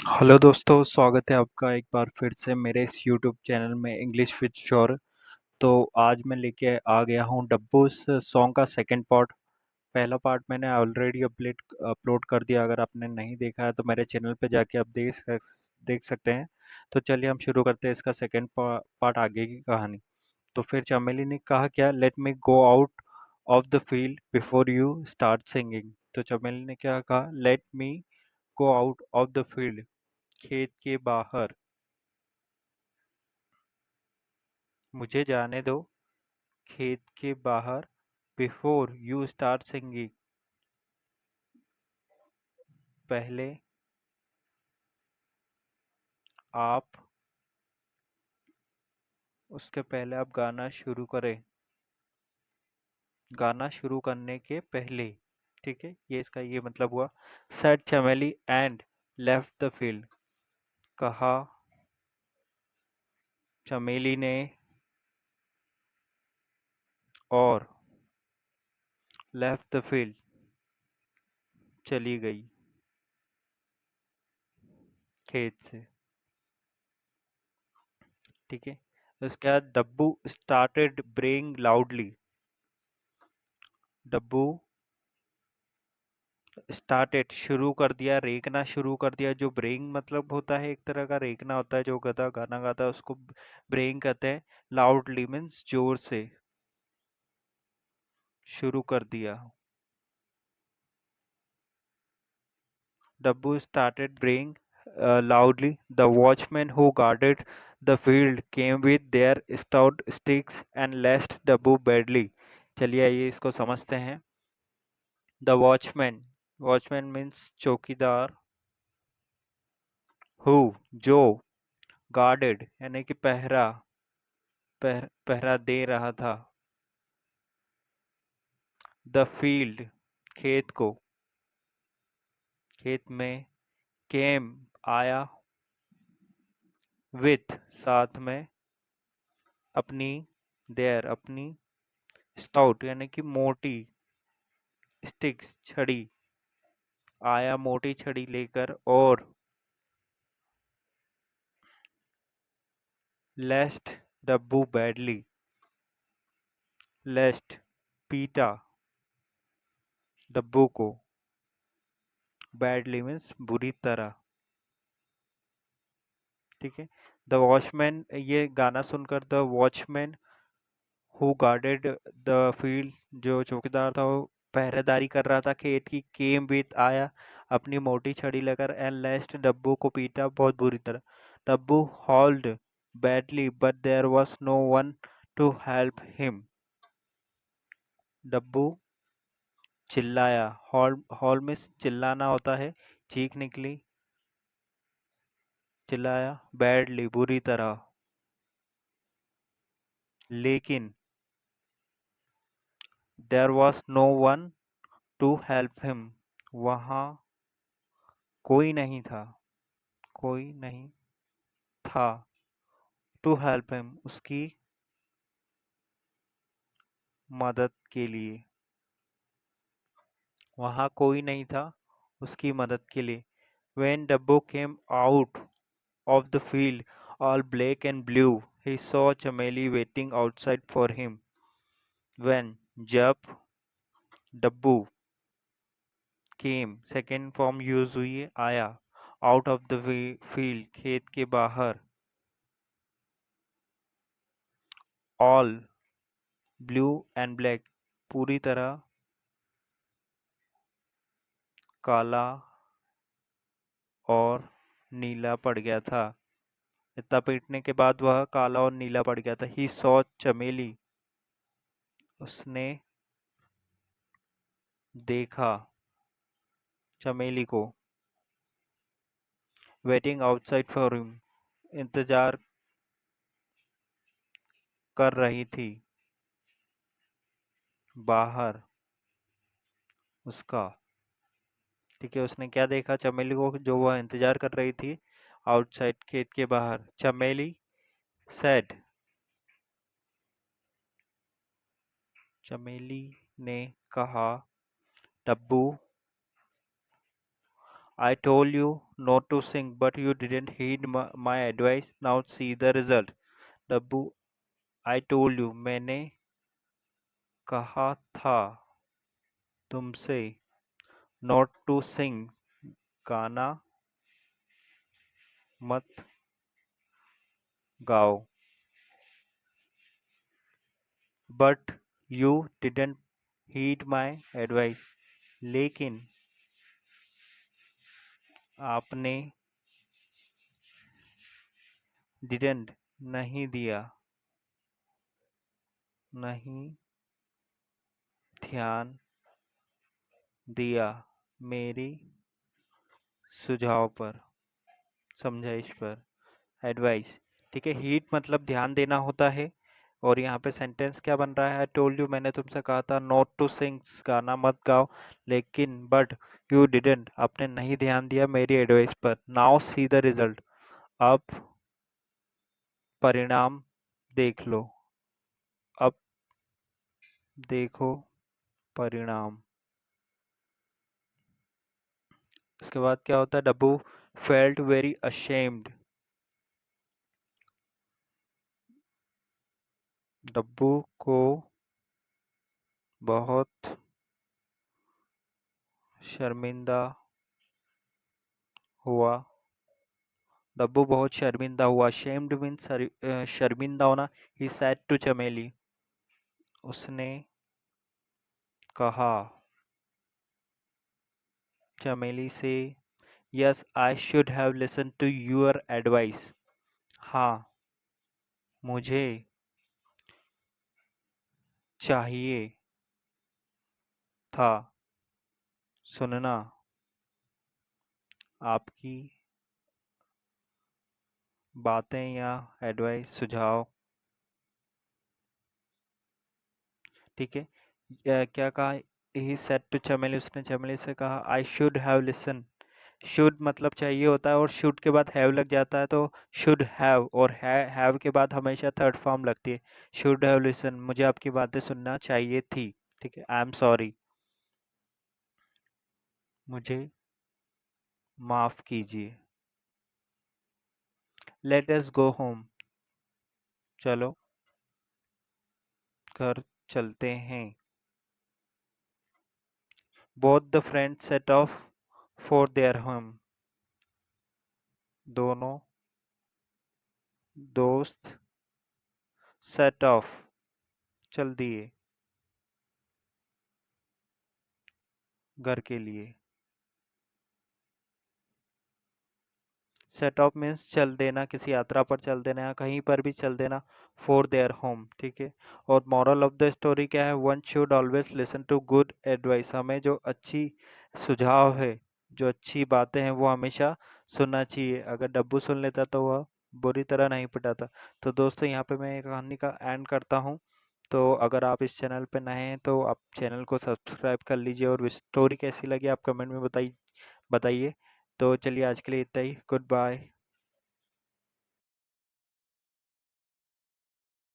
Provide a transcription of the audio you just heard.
Hello दोस्तों, स्वागत है आपका एक बार फिर से मेरे इस यूट्यूब चैनल में इंग्लिश विद श्योर। तो आज मैं लेके आ गया हूँ डब्बू इस सॉन्ग का सेकंड पार्ट। पहला पार्ट मैंने ऑलरेडी अपलोड कर दिया। अगर आपने नहीं देखा है तो मेरे चैनल पे जाके आप देख सकते हैं। तो चलिए हम शुरू करते हैं इसका सेकंड पार्ट, आगे की कहानी। तो फिर चमेली ने कहा क्या, let me go out of the field before you start singing. तो चमेली ने क्या कहा, let me go out of the field, खेत के बाहर, मुझे जाने दो खेत के बाहर, बिफोर यू स्टार्ट सिंगिंग, पहले आप उसके पहले आप गाना शुरू करें, गाना शुरू करने के पहले। ठीक है, ये इसका ये मतलब हुआ। सेड चमेली एंड लेफ्ट द फील्ड, कहा चमेली ने और लेफ्ट द फील्ड, चली गई खेत से। ठीक है, उसके बाद डब्बू स्टार्टेड ब्रेइंग लाउडली, डब्बू स्टार्टेड शुरू कर दिया, रेखना शुरू कर दिया। जो ब्रेइंग मतलब होता है, एक तरह का रेखना होता है, जो गधा गाना गाता है उसको ब्रेइंग कहते हैं। लाउडली मीन्स जोर से, शुरू कर दिया। डब्बू started ब्रेइंग loudly. The watchmen who guarded the field came with their stout sticks and lashed Dabbu badly. चलिए आइए इसको समझते हैं। द वॉचमैन, वॉचमैन मीन्स चौकीदार। हु, जो, गार्डेड यानी कि पहरा दे रहा था। द फील्ड, खेत को, खेत में। केम, आया। विथ, साथ में। अपनी, देयर, अपनी। स्टाउट यानी कि मोटी। स्टिक्स, छड़ी। आया मोटी छड़ी लेकर और लेस्ट डब्बू बैडली, लेस्ट, पीटा डब्बू को। बैडली मीन्स बुरी तरह। ठीक है, द वॉचमैन, ये गाना सुनकर the watchman who guarded the field, जो चौकीदार था वो पहरेदारी कर रहा था खेत की। केम विथ, आया अपनी मोटी छड़ी लेकर। एंड लेस्ट, डब्बू को पीटा बहुत बुरी तरह। Dabbu howled badly but there was no one to help him, Dabbu चिल्लाया। हॉल, हॉल में चिल्लाना होता है, चीख निकली। चिल्लाया बैडली, बुरी तरह। लेकिन there was no one to help him, वहाँ कोई नहीं था, कोई नहीं था। टू हेल्प हिम, उसकी मदद के लिए। वहाँ कोई नहीं था उसकी मदद के लिए। When Dabbo came out of the field, all black and blue, he saw Chameli waiting outside for him. When, जब, डब्बू, came, सेकेंड फॉर्म यूज हुई है, आया। आउट ऑफ द फील्ड, खेत के बाहर। ऑल, ब्लू एंड ब्लैक, पूरी तरह काला और नीला पड़ गया था। इतना पीटने के बाद वह काला और नीला पड़ गया था। ही सॉ चमेली, उसने देखा चमेली को। वेटिंग आउटसाइड फॉर हिम, इंतजार कर रही थी बाहर उसका। ठीक है, उसने क्या देखा चमेली को, जो वह इंतजार कर रही थी आउटसाइड, खेत के बाहर। चमेली सेड, चमेली ने कहा, डब्बू I told you not to sing, but you didn't heed my advice. Now see the result. Dabbu, I told you, मैंने कहा था तुमसे not to sing, गाना मत गाओ. But you didn't heed my advice. लेकिन आपने didn't नहीं दिया, नहीं ध्यान दिया मेरी सुझाव पर, समझाइश पर, एडवाइस. ठीक है, हीट मतलब ध्यान देना होता है. और यहाँ पे सेंटेंस क्या बन रहा है? आई टोल्ड यू, मैंने तुमसे कहा था नॉट टू सिंग, गाना मत गाओ. लेकिन बट यू डिडंट, आपने नहीं ध्यान दिया मेरी एडवाइस पर. नाउ सी द रिजल्ट, अब परिणाम देख लो. अब देखो परिणाम. इसके बाद क्या होता है? डब्बू फेल्ट वेरी अशेम्ड. डब्बू को बहुत शर्मिंदा हुआ. डब्बू बहुत शर्मिंदा हुआ. शेम्ड मीन्स शर्मिंदा होना. ही सेड टू चमेली, उसने कहा चमेली से. Yes I should have listen to your advice. हाँ, मुझे चाहिए था सुनना आपकी बातें या एडवाइस, सुझाव. ठीक है. क्या कहा? ही सेड टू चमेली, उसने चमेली से कहा आई शुड हैव लिसन. शुड मतलब चाहिए होता है, और शुड के बाद हैव लग जाता है, तो शुड हैव. और हैव के बाद हमेशा थर्ड फॉर्म लगती है. शुड हैव लिसन, मुझे आपकी बातें सुनना चाहिए थी. ठीक है. आई एम सॉरी, मुझे माफ कीजिए. लेट अस गो होम, चलो घर चलते हैं. Both the friends set of for their home. दोनों दोस्त सेट ऑफ चल दिए घर के लिए. सेट ऑफ मीन्स चल देना, किसी यात्रा पर चल देना या कहीं पर भी चल देना. For their home. ठीक है. और मॉरल ऑफ द स्टोरी क्या है? One should always listen to good advice. हमें जो अच्छी सुझाव है, जो अच्छी बातें हैं, वो हमेशा सुनना चाहिए. अगर डब्बू सुन लेता तो वह बुरी तरह नहीं पिटाता. तो दोस्तों, यहाँ पे मैं एक कहानी का एंड करता हूँ. तो अगर आप इस चैनल पे नए हैं तो आप चैनल को सब्सक्राइब कर लीजिए. और स्टोरी कैसी लगी आप कमेंट में बताइए. तो चलिए आज के लिए इतना ही. Good bye.